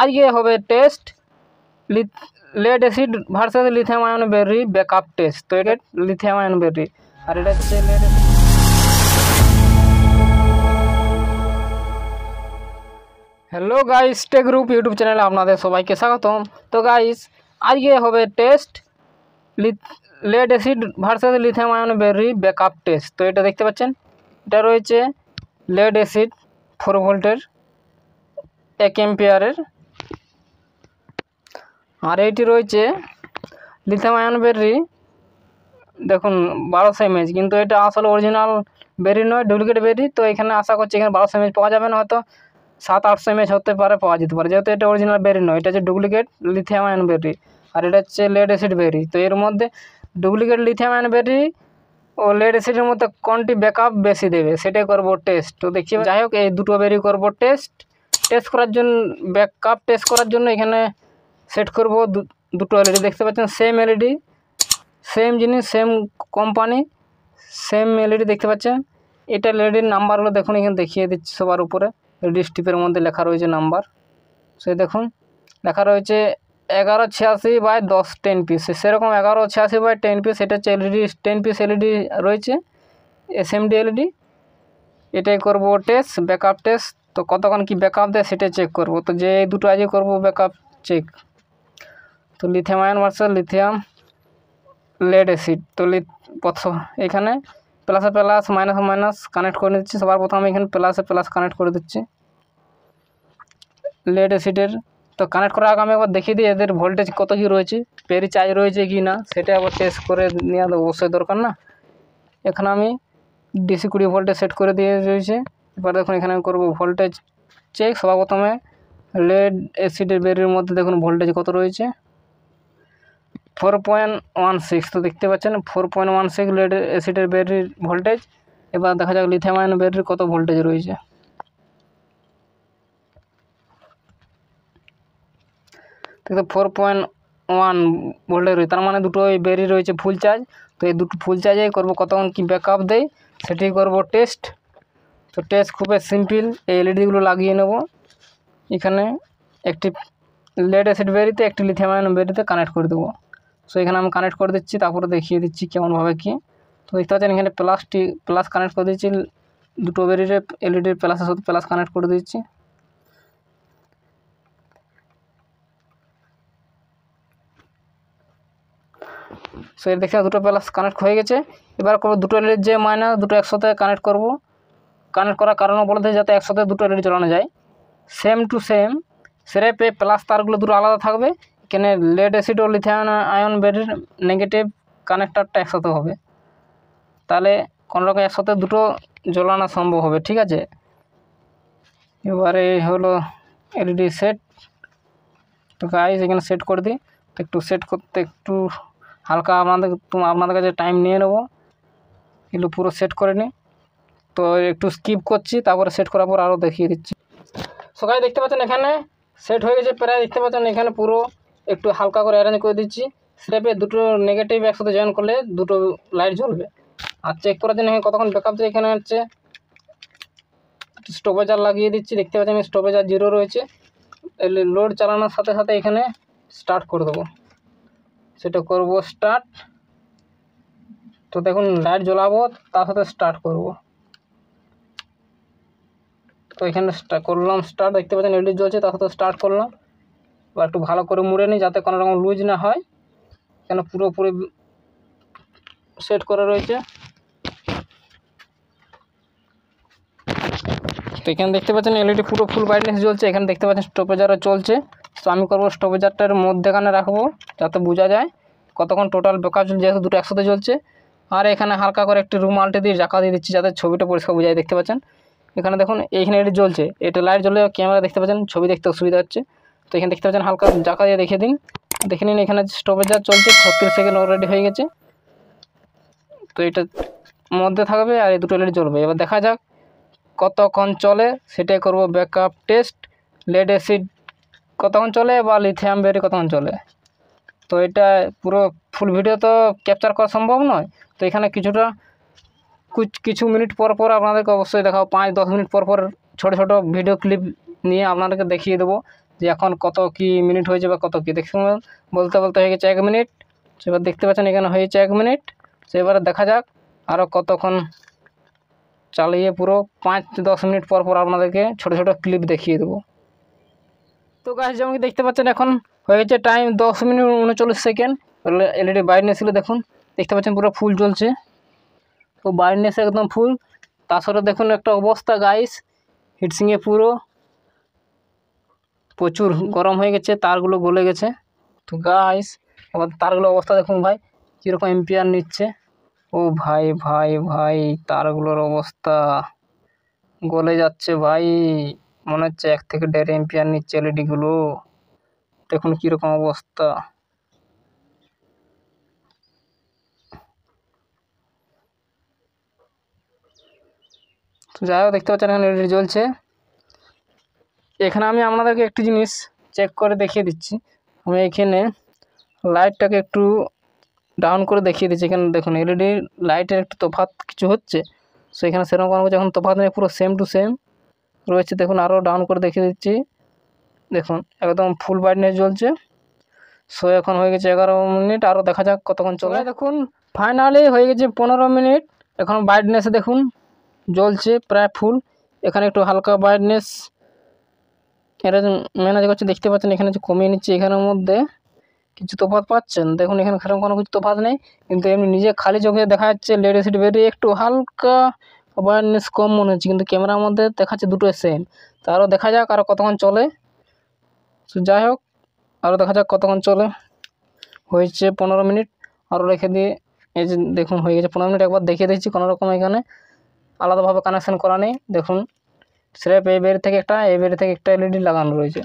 আজকে হবে test lead acid versus lithium ion battery backup test. তো এটা লিথিয়াম আয়ন ব্যাটারি আর এটা হচ্ছে lead acid. Hello guys, tech group YouTube চ্যানেলে আপনাদের সবাইকে স্বাগতম। তো গাইস আজকে হবে test lead acid versus lithium ion battery backup test. তো এটা দেখতে পাচ্ছেন, এটা রয়েছে লেড অ্যাসিড 4 ভোল্টের 1 অ্যাম্পিয়ারের, আর এইটি রয়েছে লিথিয়াম আয়ন ব্যাটারি দেখুন 1200 mAh, কিন্তু এটা আসলে অরিজিনাল ব্যাটারি নয়, ডুপ্লিকেট ব্যাটারি। তো এখানে আশা করছি এখানে 1200 mAh পাওয়া যাবে না, হয়তো 700-800 mAh হতে পারে, পাওয়া যেতে পারে, যেহেতু এটা অরিজিনাল ব্যাটারি নয়, এটা হচ্ছে ডুপ্লিকেট লিথিয়াম আয়ন ব্যাটারি আর এটা হচ্ছে লেড অ্যাসিড ব্যাটারি। তো এর মধ্যে ডুপ্লিকেট লিথিয়াম আয়ন ব্যাটারি ও লেড অ্যাসিডের মধ্যে কোনটি ব্যাকআপ বেশি দেবে সেটাই করব টেস্ট। তো দেখি, যাই হোক এই দুটো ব্যাটারি করব টেস্ট করার জন্য। ব্যাকআপ টেস্ট করার জন্য এখানে সেট করব দুটো এলইডি। দেখতে পাচ্ছেন সেম এলইডি, সেম জিনিস, সেম কোম্পানি, সেম এলইডি দেখতে পাচ্ছেন। এটা এলইডির নাম্বারগুলো দেখুন, এখানে দেখিয়ে দিচ্ছি সবার উপরে এলইডি স্ট্রিপের মধ্যে লেখা রয়েছে নাম্বার। সেই দেখুন লেখা রয়েছে 1186/10 10 পিস, সেরকম 1186/10 পিস। এটা হচ্ছে এলইডি 10 পিস এলইডি রয়েছে, এসএমডি এলইডি। এটাই করব টেস্ট, ব্যাকআপ টেস্ট। তো কতক্ষণ কি ব্যাকআপ দেয় সেটা চেক করব। তো যে এই দুটো আজকে করব ব্যাকআপ চেক। তো lithium ion versus lithium lead acid. তো এখানে প্লাসে প্লাস, মাইনাসে মাইনাস কানেক্ট করে দিচ্ছি। সবার প্রথমে এখানে প্লাসে প্লাস কানেক্ট করে দিচ্ছি লেড অ্যাসিডের। তো কানেক্ট করার আগে আমি একবার দেখিয়ে দিই এদের ভোল্টেজ কত কী রয়েছে, পেরি চার্জ রয়েছে কি না, সেটা আবার টেস্ট করে নেওয়া অবশ্যই দরকার না। এখানে আমি ডিসি 20 ভোল্টে সেট করে দিয়ে রয়েছে। এবার দেখুন এখানে আমি করবো ভোল্টেজ চেক। সবার প্রথমে লেড অ্যাসিডের ব্যাটারির মধ্যে দেখুন ভোল্টেজ কত রয়েছে, 4.16। তো দেখতে পাচ্ছেন 4.16 লেড অ্যাসিডের ব্যাটারির ভোল্টেজ। এবার দেখা যাক লিথিয়াম আয়ন ব্যাটারির কত ভোল্টেজ রয়েছে। তো 4.1 ভোল্টেজ রয়েছে, তার মানে দুটো ব্যাটারি রয়েছে ফুল চার্জ। তো এই দুটো ফুল চার্জেই করবো, কতক্ষণ কি ব্যাকআপ দেয় সেটাই করব টেস্ট। তো টেস্ট খুবই সিম্পল, এই এলইডিগুলো লাগিয়ে নেব। এখানে একটি লেড অ্যাসিড ব্যাটারিতে, একটি লিথিয়াম আয়ন ব্যাটারিতে কানেক্ট করে দেবো। সো এখানে আমি কানেক্ট করে দিচ্ছি, তারপরে দেখিয়ে দিচ্ছি কেমনভাবে কি। তো দেখতে পাচ্ছেন এখানে প্লাস কানেক্ট করে দিচ্ছি, দুটো ব্যাটারির এলইডির প্লাসের সাথে প্লাস কানেক্ট করে দিচ্ছি। সো এর দেখে দুটো প্লাস কানেক্ট হয়ে গেছে। এবার করবো দুটো এলইডির যে মাইনাস, দুটো একসাথে কানেক্ট করব। কানেক্ট করার কারণও বলতে যাতে একসাথে দুটো এলইডি চালানো যায়, সেম টু সেম সেরেপে প্লাস তারগুলো দুটো আলাদা থাকবে। এখানে লেড অ্যাসিড ও লিথিয়াম আয়ন ব্যাটারির নেগেটিভ কানেক্টারটা একসাথে হবে, তাহলে কোনোরকম একসাথে দুটো জ্বালানো সম্ভব হবে, ঠিক আছে। এবারে হলো এলইডি সেট। তো গাইস এখানে সেট করে দিই। তো একটু সেট করতে একটু হালকা আপনাদের কাছে টাইম নিয়ে নেব, এগুলো পুরো সেট করে নিই। তো একটু স্কিপ করছি, তারপরে সেট করার পর আরও দেখিয়ে দিচ্ছি। সো গাইস দেখতে পাচ্ছেন এখানে সেট হয়ে গেছে প্রায়। দেখতে পাচ্ছেন এখানে পুরো একটু হালকা করে অ্যারেঞ্জ করে দিচ্ছি। স্টেপে দুটো নেগেটিভ একসাথে জয়েন করলে দুটো লাইট জ্বলবে। আর চেক করার জন্য কতক্ষণ ব্যাকআপ দেয়, এখানে হচ্ছে স্টপেজার লাগিয়ে দিচ্ছি। দেখতে পাচ্ছেন স্টপেজার 0 রয়েছে। লোড চালানোর সাথে সাথে এখানে স্টার্ট করে দেবো, সেটা করব স্টার্ট। তো দেখুন লাইট জ্বলাবো, তার সাথে স্টার্ট করব। তো এখানে করলাম স্টার্ট, দেখতে পাচ্ছেন এলইডি জ্বলছে, তার সাথে স্টার্ট করলাম। এবার একটু ভালো করে মুড়ে নিই যাতে কোনো রকম লুজ না হয়, এখানে পুরোপুরি সেট করা রয়েছে। তো এখানে দেখতে পাচ্ছেন এলইডি পুরো ফুল ব্রাইটনেস জ্বলছে। এখানে দেখতে পাচ্ছেন স্টপেজারও চলছে। তো আমি করবো স্টপেজারটার মধ্যেখানে রাখবো যাতে বোঝা যায় কতক্ষণ টোটাল ব্যাকআপ চলছে, যেহেতু দুটো একসাথে জ্বলছে। আর এখানে হালকা করে একটি রুমালটি দিয়ে জাকা দিয়ে দিচ্ছি যাতে ছবিটা পরিষ্কার বোঝা যায়। দেখতে পাচ্ছেন এখানে দেখুন এইখানে এলইডি জ্বলছে, এটা লাইট জ্বলে ক্যামেরা দেখতে পাচ্ছেন ছবি দেখতে অসুবিধা হচ্ছে। তো এখানে দেখতে পাচ্ছেন হালকা জাকা দিয়ে দেখে দিন, দেখে নিন। এখানে স্টপেজার চলছে, 36 সেকেন্ড অলরেডি হয়ে গেছে। তো এটা মধ্যে থাকবে আর এই দুটো এলইডি জ্বলবে। এবার দেখা যাক কতক্ষণ চলে, সেটাই করব ব্যাকআপ টেস্ট। লেড অ্যাসিড কতক্ষণ চলে বা লিথিয়াম ব্যাটারি কতক্ষণ চলে। তো এটা পুরো ফুল ভিডিও তো ক্যাপচার করা সম্ভব নয়, তো এখানে কিছু মিনিট পর পর আপনাদেরকে অবশ্যই দেখাবো, 5-10 মিনিট পর পর ছোটো ছোটো ভিডিও ক্লিপ নিয়ে আপনাদেরকে দেখিয়ে দেবো যে এখন কত কি মিনিট হয়েছে বা কত কি দেখুন, বলতে বলতে হয়ে গেছে 1 মিনিট। এবার দেখতে পাচ্ছেন এখানে হয়েছে 1 মিনিট। এবারে দেখা যাক আরও কতক্ষণ চালিয়ে পুরো 5-10 মিনিট পর পর আপনাদেরকে ছোট ছোট ক্লিপ দেখিয়ে দেবো। তো গাছ যেমন দেখতে পাচ্ছেন এখন হয়ে গেছে time 10 minute 39 second. LED brightness ছিল দেখুন, দেখতে পাচ্ছেন পুরো ফুল জ্বলছে, তো ব্রাইটনেস একদম ফুল। তার সাথে দেখুন একটা অবস্থা গাইস, হিটসিংয়ে পুরো প্রচুর গরম হয়ে গেছে, তারগুলো গলে গেছে। তো গাইস এবার তারগুলো অবস্থা দেখুন ভাই কীরকম এম্পিয়ার নিচ্ছে। ও ভাই ভাই ভাই তারগুলোর অবস্থা গলে যাচ্ছে ভাই, মনে হচ্ছে 1 থেকে 1.5 এম্পিয়ার নিচ্ছে এলইডিগুলো। দেখুন কীরকম অবস্থা। তো যাই হোক দেখতে পাচ্ছেন এখানে এলইডি জ্বলছে। এখানে আমি আপনাদেরকে একটি জিনিস চেক করে দেখিয়ে দিচ্ছি। আমি এখানে লাইটটাকে একটু ডাউন করে দেখিয়ে দিচ্ছি। এখানে দেখুন এলইডি লাইটের একটু তফাৎ কিছু হচ্ছে, সো এখানে সেরকম কোনো যখন তফাৎ নেই, পুরো সেম টু সেম রয়েছে। দেখুন আরও ডাউন করে দেখিয়ে দিচ্ছি, দেখুন একদম ফুল ব্রাইটনেস জ্বলছে। সো এখন হয়ে গেছে 11 মিনিট, আরও দেখা যাক কতক্ষণ চলে। দেখুন ফাইনালি হয়ে গেছে 15 মিনিট। এখন ব্রাইটনেস দেখুন জ্বলছে প্রায় ফুল। এখানে একটু হালকা ব্রাইটনেস এটা ম্যানেজ করছে, দেখতে পাচ্ছেন এখানে যে কমিয়ে নিচ্ছে, এখানের মধ্যে কিছু তফাৎ পাচ্ছেন। দেখুন এখানে সেরকম কোনো কিছু তফাৎ নেই, কিন্তু এমনি নিজে খালি চোখে দেখা যাচ্ছে লেড এসিড বেরি একটু হালকা ব্রাইটনেস কম মনে হচ্ছে, কিন্তু ক্যামেরার মধ্যে দেখাচ্ছে দুটোই সেম। তো আরও দেখা যাক আরও কতক্ষণ চলে। তো যাই হোক আরও দেখা যাক কতক্ষণ চলে। হয়েছে 15 মিনিট, আরও রেখে দিয়ে এই যে দেখুন হয়ে গেছে 15 মিনিট। একবার দেখিয়ে দিচ্ছি, কোনো রকম এখানে আলাদাভাবে কানেকশান করা নেই। দেখুন স্রেফ এই বেরি থেকে একটা, এই বেরি থেকে একটা এলইডি লাগানো রয়েছে।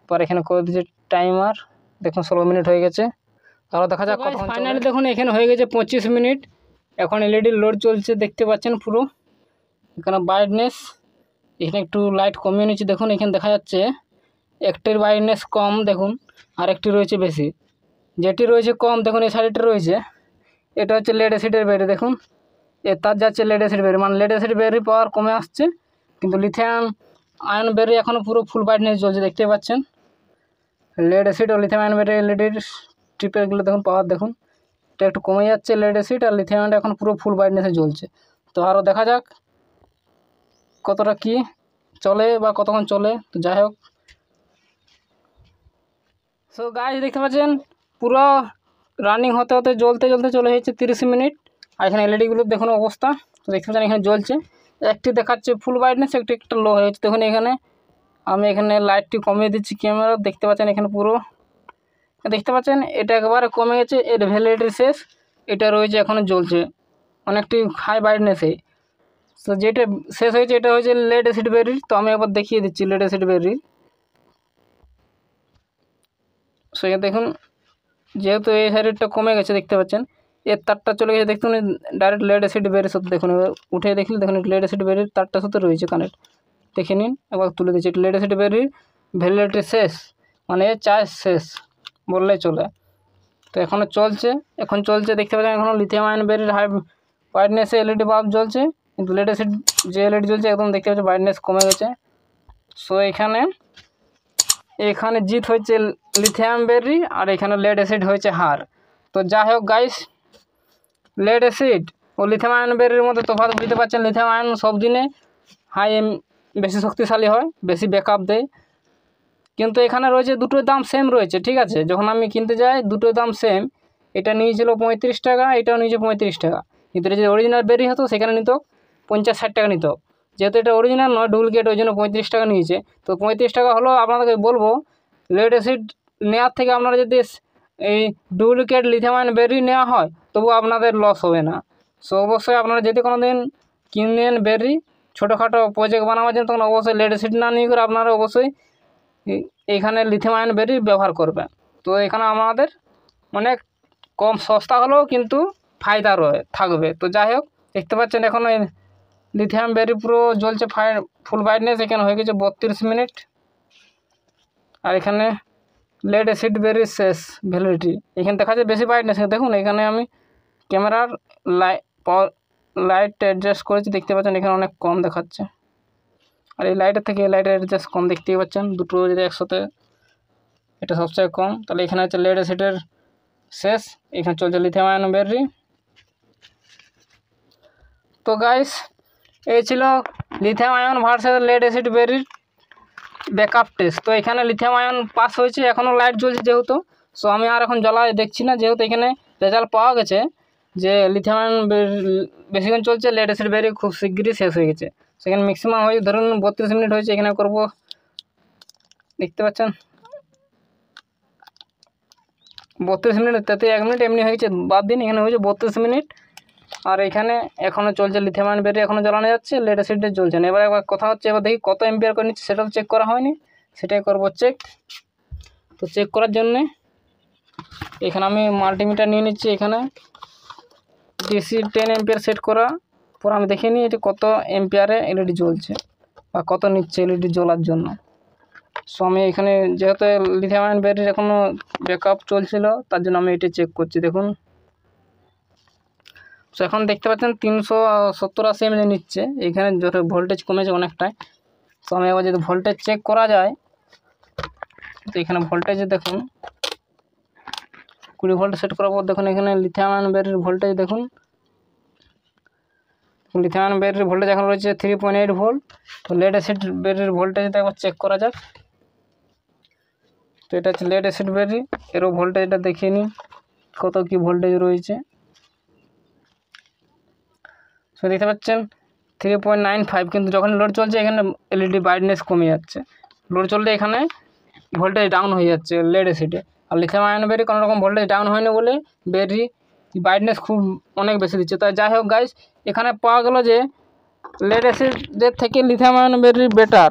পর এখানে করে দিচ্ছি টাইমার, দেখুন 16 মিনিট হয়ে গেছে। আরও দেখা যাক কতক্ষণ। ফাইনালি দেখুন এখানে হয়ে গেছে 25 মিনিট। এখন এলইডি লোড চলছে, দেখতে পাচ্ছেন পুরো এখানে ব্রাইটনেস। এখানে একটু লাইট কমিয়ে নিচ্ছি, দেখুন এখানে দেখা যাচ্ছে একটির ব্রাইটনেস কম দেখুন, আর একটি রয়েছে বেশি। যেটি রয়েছে কম দেখুন এই সাইডটা রয়েছে, এটা হচ্ছে লেড অ্যাসিডের ব্যাটারি। দেখুন তার যাচ্ছে লেড অ্যাসিড ব্যাটারি, মানে লেড অ্যাসিড ব্যাটারি পাওয়ার কমে আসছে, কিন্তু লিথিয়াম আয়ন ব্যাটারি এখনও পুরো ফুল ব্রাইটনেস জ্বলছে। দেখতে পাচ্ছেন লেড অ্যাসিড ও লিথিয়াম আয়ন ব্যাটারি এলইডির স্ট্রিপেরগুলো দেখুন পাওয়ার দেখুন, এটা একটু কমে যাচ্ছে লেড অ্যাসিড, আর লিথিয়াম আয়নটা এখন পুরো ফুল ব্রাইটনেসে জ্বলছে। তো আরও দেখা যাক কতটা কি চলে বা কতক্ষণ চলে। তো যাই হোক, সো গাইস দেখতে পাচ্ছেন পুরো রানিং হতে হতে জ্বলতে জ্বলতে চলে হয়েছে 30 মিনিট। আর এখানে এলইডিগুলো দেখুন অবস্থা, তো দেখতে পাচ্ছেন এখানে জ্বলছে, একটি দেখাচ্ছে ফুল ব্রাইটনেস, একটি একটা লো হয়ে যাচ্ছে। দেখুন এখানে আমি এখানে লাইটটি কমিয়ে দিচ্ছি ক্যামেরা, দেখতে পাচ্ছেন এখানে পুরো দেখতে পাচ্ছেন এটা একবারে কমে গেছে, এর ভ্যালিডিটি শেষ। এটা রয়েছে এখনও জ্বলছে অনেকটি হাই ব্রাইটনেসে। তো যেটা শেষ হয়েছে এটা হয়েছে লেড অ্যাসিড ব্যাটারি। তো আমি একবার দেখিয়ে দিচ্ছি লেড অ্যাসিড ব্যাটারি। সো দেখুন যেহেতু এই সাইডটা কমে গেছে, দেখতে পাচ্ছেন এর তারটা চলে গেছে, দেখুন ডাইরেক্ট লেড অ্যাসিড ব্যাটারির সাথে দেখুন উঠে দেখলে দেখুন লেড অ্যাসিড ব্যাটারির তারটার সাথে রয়েছে কানেক্ট, দেখে নিন। একবার তুলে দিচ্ছি, লেড অ্যাসিড ব্যাটারির ভ্যালিডিটি শেষ, মানে চার্জ শেষ বললেই চলে। তো এখনও চলছে, এখন চলছে দেখতে পাচ্ছেন এখনও লিথিয়াম আয়ন ব্যাটারির হাই ব্রাইটনেসে এলইডি বাল্ব জ্বলছে, কিন্তু লেড অ্যাসিড যে এলইডি জ্বলছে একদম দেখতে পাচ্ছেন ব্রাইটনেস কমে গেছে। সো এখানে জিত হয়েছে লিথিয়াম ব্যাটারি, আর এখানে লেড অ্যাসিড হয়েছে হার। তো যাই হোক গাইস, লেড অ্যাসিড ও লিথিয়াম আয়ন ব্যাটারির মধ্যে তফাৎ বুঝতে পারছেন। লিথিয়াম আয়ন সব দিনে বেশি শক্তিশালী হয়, বেশি ব্যাকআপ দেয়, কিন্তু এখানে রয়েছে দুটোর দাম সেম রয়েছে, ঠিক আছে। যখন আমি কিনতে যাই দুটোর দাম সেম, এটা নিয়েছিল 35 টাকা, এটাও নিয়েছে 35 টাকা, কিন্তু এটা যদি অরিজিনাল ব্যাটারি হতো সেখানে নিত 50-60 টাকা নিত। যেহেতু এটা অরিজিনাল নয় ডুপ্লিকেট, ওই জন্য 35 টাকা নিয়েছে। তো 35 টাকা হলো, আপনাদেরকে বলবো লেড অ্যাসিড নেওয়ার থেকে আপনারা যদি এই ডুপ্লিকেট লিথিয়াম আয়ন ব্যাটারি নেওয়া হয় তবু আপনাদের লস হবে না। সো অবশ্যই আপনারা যদি কোনো দিন কিনেন ব্যাটারি ছোটোখাটো প্রজেক্ট বানাবার জন্য, তখন অবশ্যই লেড অ্যাসিড না নিয়ে করে আপনারা অবশ্যই এইখানে লিথিয়াম আয়ন ব্যাটারি ব্যবহার করবেন। তো এখানে আমাদের অনেক কম সস্তা হলেও কিন্তু ফায়দা থাকবে। তো যাই হোক দেখতে পাচ্ছেন এখন এই লিথিয়াম ব্যাটারি পুরো জ্বলছে ফুল ব্রাইটনেস, এখানে হয়ে গেছে 32 মিনিট। আর এখানে লেড অ্যাসিড ব্যাটারি শেষ ভ্যালিডিটি, এখানে দেখা যাচ্ছে বেশি ব্রাইটনেস। দেখুন এখানে আমি ক্যামেরার লাইট অ্যাডজাস্ট করেছি, দেখতে পাচ্ছেন এখানে অনেক কম দেখাচ্ছে, আর এই লাইটের থেকে এই লাইটের অ্যাডজাস্ট কম দেখতেই পাচ্ছেন। দুটো যদি একসাথে এটা সবচেয়ে কম। তাহলে এখানে হচ্ছে লেড অ্যাসিডের শেষ, এখানে চলছে লিথিয়াম আয়ন ব্যাটারি। তো গাইস এই ছিল lithium ion versus lead acid ব্যাটারির ব্যাকআপ টেস্ট। তো এখানে লিথিয়াম আয়ন পাস হয়েছে, এখনও লাইট জ্বলছে যেহেতু, সো আমি আর এখন জ্বালায় দেখছি না, যেহেতু এখানে রেজাল্ট পাওয়া গেছে যে লিথিয়াম আয়ন বেশিক্ষণ চলছে, লেড অ্যাসিড ব্যাটারি খুব শীঘ্রই শেষ হয়ে গেছে। সেখানে ম্যাক্সিমাম হয়েছে ধরুন 32 মিনিট হয়েছে। এখানে করব, দেখতে পাচ্ছেন 32 মিনিট, তাতে 1 মিনিট এমনি হয়েছে বাদ দিন, এখানে হয়েছে 32 মিনিট। আর এখানে এখনও চলছে লিথিয়াম আয়ন ব্যাটারি, এখনও জ্বালানো যাচ্ছে, লেড অ্যাসিডে চলছে না। এবার একবার কথা হচ্ছে, এবার দেখি কত এম্পিয়ার করে নিচ্ছে, সেটা তো চেক করা হয়নি, সেটাই করব চেক। তো চেক করার জন্যে এখানে আমি মাল্টিমিটার নিয়ে নিচ্ছি। এখানে ডিসি 10 এম্পিয়ার সেট করা পর আমি দেখে নিই এটা কত এম্পিয়ারে এলইডি জ্বলছে বা কত নিচ্ছে এলইডি জ্বলার জন্য। সো আমি এখানে যেহেতু লিথিয়াম আয়ন ব্যাটারির এখনও ব্যাকআপ চলছিল, তার জন্য আমি এটা চেক করছি। দেখুন, সো এখন দেখতে পাচ্ছেন 370-80 এমএল নিচ্ছে। এখানে যত ভোল্টেজ কমেছে অনেকটাই। সো আমি এবার যদি ভোল্টেজ চেক করা যায়, তো এখানে ভোল্টেজে দেখুন 20 ভোল্ট সেট করার পর দেখুন এখানে লিথিয়াম আয়ন ব্যাটারির ভোল্টেজ দেখুন, লিথিয়াম আয়ন ব্যাটারির ভোল্টেজ এখন রয়েছে 3.8 ভোল্ট। তো লেড অ্যাসিড ব্যাটারির ভোল্টেজটা একবার চেক করা যাক। তো এটা হচ্ছে লেড অ্যাসিড ব্যাটারি, এরও ভোল্টেজটা দেখিয়ে নিন কত কি ভোল্টেজ রয়েছে। সো দেখতে পাচ্ছেন 3.95, কিন্তু যখন লোড চলছে এখানে এলইডি ব্রাইটনেস কমে যাচ্ছে। লোড চললে এখানে ভোল্টেজ ডাউন হয়ে যাচ্ছে লেড অ্যাসিডে। আর লিথিয়াম আয়ন ব্যাটারি কোনো রকম ভোল্টেজ ডাউন হয় না বলে ব্যাটারি ব্রাইটনেস খুব অনেক বেশি দিচ্ছে। তাই যাই হোক গাইস, এখানে পাওয়া গেল যে লেড অ্যাসিডের থেকে লিথিয়াম আয়ন ব্যাটারি বেটার।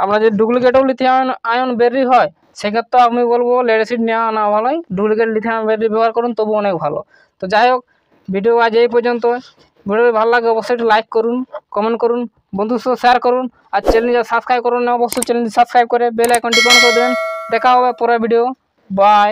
আমরা যে ডুপ্লিকেটও লিথিয়াম আয়ন ব্যাটারি হয়, সেক্ষেত্রে আমি বলবো লেড অ্যাসিড নেওয়া না ভালোই, ডুপ্লিকেট লিথিয়াম ব্যাটারি ব্যবহার করুন, তবু অনেক ভালো। তো যাই হোক, ভিডিও আজ এই পর্যন্ত। ভিডিওটি ভালো লাগে অবশ্যই একটু লাইক করুন, কমেন্ট করুন, বন্ধুদের সাথে শেয়ার করুন। আর চ্যানেল যা সাবস্ক্রাইব করুন না, অবশ্যই চ্যানেলটি সাবস্ক্রাইব করে বেল আইকনটি অন করে দেবেন। দেখা হবে পরের ভিডিও। বাই।